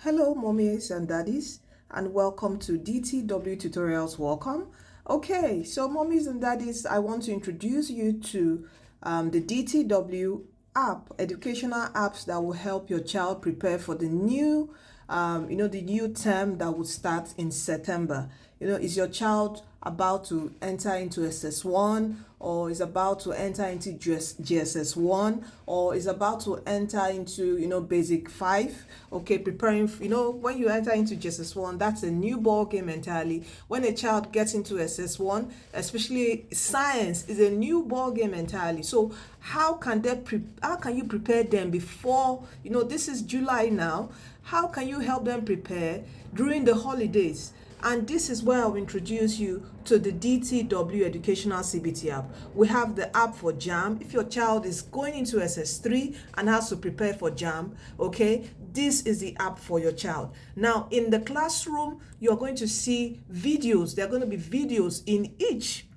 Hello, mommies and daddies, and welcome to DTW Tutorials. Welcome. Okay, so mommies and daddies, I want to introduce you to the DTW app, educational apps that will help your child prepare for the new, the new term that will start in September. Is your child about to enter into SS1, or is about to enter into JSS1, or is about to enter into basic 5? Okay, preparing, when you enter into JSS1, that's a new ball game entirely. When a child gets into SS1, especially science, is a new ball game entirely. So how can you prepare them before, this is July now? How can you help them prepare during the holidays? And this is where I'll introduce you to the DTW Educational CBT app. We have the app for JAMB. If your child is going into SS3 and has to prepare for JAMB, okay, this is the app for your child. Now, in the classroom, you're going to see videos. There are going to be videos in each.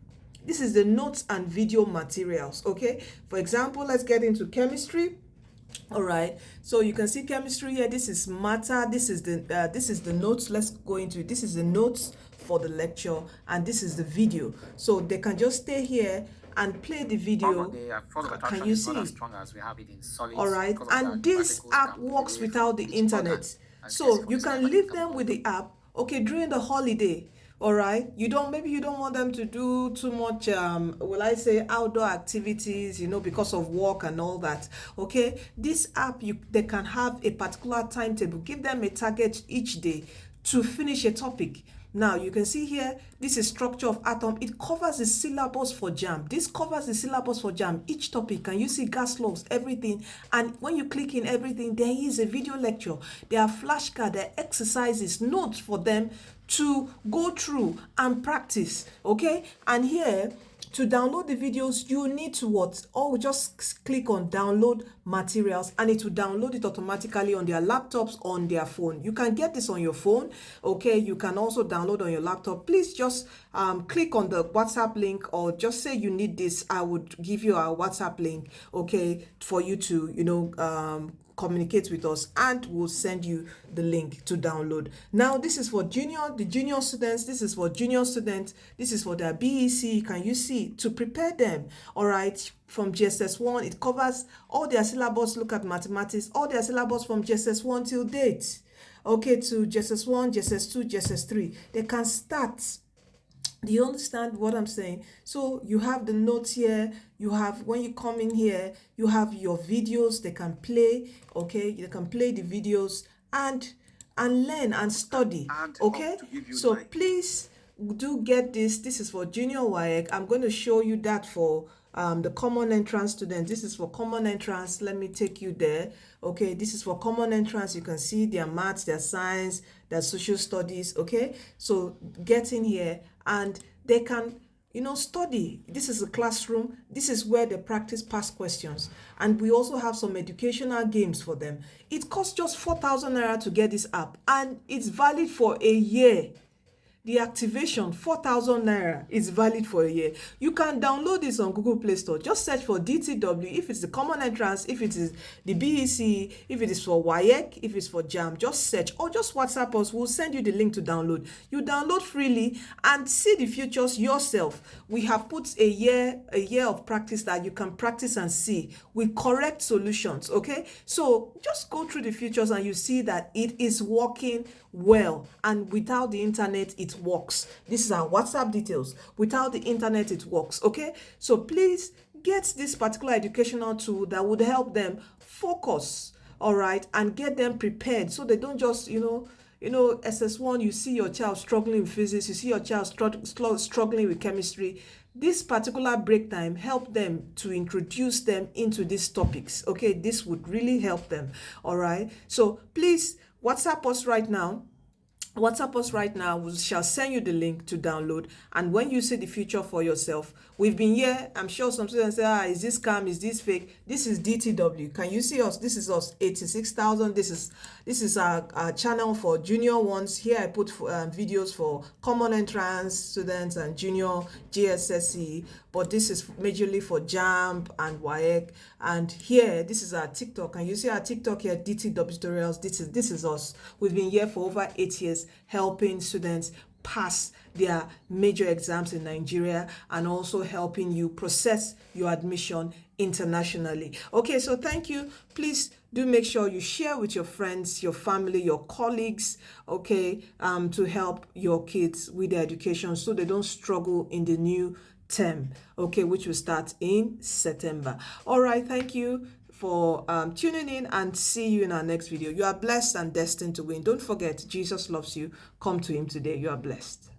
This is the notes and video materials, okay? For example, let's get into chemistry. All right, so you can see chemistry here. This is matter. This is the notes. Let's go into it. This is the notes for the lecture, and this is the video. So they can just stay here and play the video. Can you see? All right, and this app works without the internet, so you can leave them with the app. Okay, during the holiday. All right, maybe you don't want them to do too much outdoor activities, because of work and all that. Okay, this app, they can have a particular timetable. Give them a target each day to finish a topic. Now you can see here, this is structure of atom. It covers the syllabus for JAMB. This covers the syllabus for JAMB. Each topic, and you see gas laws, everything. And when you click in everything, there is a video lecture. There are flashcards, there are exercises, notes for them to go through and practice. Okay, and here, to download the videos, you need to what? Oh, just click on download materials, and it will download it automatically on their laptops, on their phone. You can get this on your phone. Okay, you can also download on your laptop. Please just click on the WhatsApp link, or just say you need this. I would give you a WhatsApp link, okay, for you to communicate with us, and we'll send you the link to download. Now, this is for the junior students. This is for junior students. This is for their BECE. Can you see? To prepare them, all right, from JSS1, it covers all their syllabus. Look at mathematics, all their syllabus from JSS1 till date. Okay, to JSS1, JSS2, JSS3. They can start. Do you understand what I'm saying? So you have the notes here. You have, when you come in here, you have your videos they can play. Okay, they can play the videos and learn and study. Okay, so please do get this. This is for junior WAEC. I'm going to show you that for the common entrance students. This is for common entrance. Let me take you there. Okay, this is for common entrance. You can see their maths, their science, their social studies. Okay, so get in here and they can study. This is a classroom. This is where they practice past questions, and we also have some educational games for them. It costs just 4,000 naira to get this app, and it's valid for a year. The activation, 4,000 naira, is valid for a year. You can download this on Google Play Store. Just search for DTW. If it's the common entrance, if it is the BECE, if it is for WAEC, if it's for JAMB, just search, or just WhatsApp us. We'll send you the link to download. You download freely and see the features yourself. We have put a year of practice that you can practice and see with correct solutions. Okay, so just go through the features and you see that it is working well, and without the internet it works. This is our WhatsApp details. Without the internet it works. Okay, so please get this particular educational tool that would help them focus, all right, and get them prepared, so they don't just SS1, you see your child struggling with physics, you see your child struggling with chemistry. This particular break time help them to introduce them into these topics. Okay, this would really help them. All right, so please WhatsApp us right now WhatsApp us right now. We shall send you the link to download. And when you see the future for yourself, we've been here. I'm sure some students say, is this scam? Is this fake? This is DTW. Can you see us? This is us, 86,000. This is our channel for junior ones. Here I put videos for common entrance students and junior JSS. But this is majorly for JAMB and WAEC. And here, this is our TikTok. And you see our TikTok here, DTW tutorials. This is us. We've been here for over 8 years, helping students pass their major exams in Nigeria and also helping you process your admission internationally. Okay, so thank you. Please do make sure you share with your friends, your family, your colleagues, okay, to help your kids with their education so they don't struggle in the new term, okay, which will start in September. All right, thank you for tuning in, and see you in our next video. You are blessed and destined to win. Don't forget, Jesus loves you. Come to him today. You are blessed.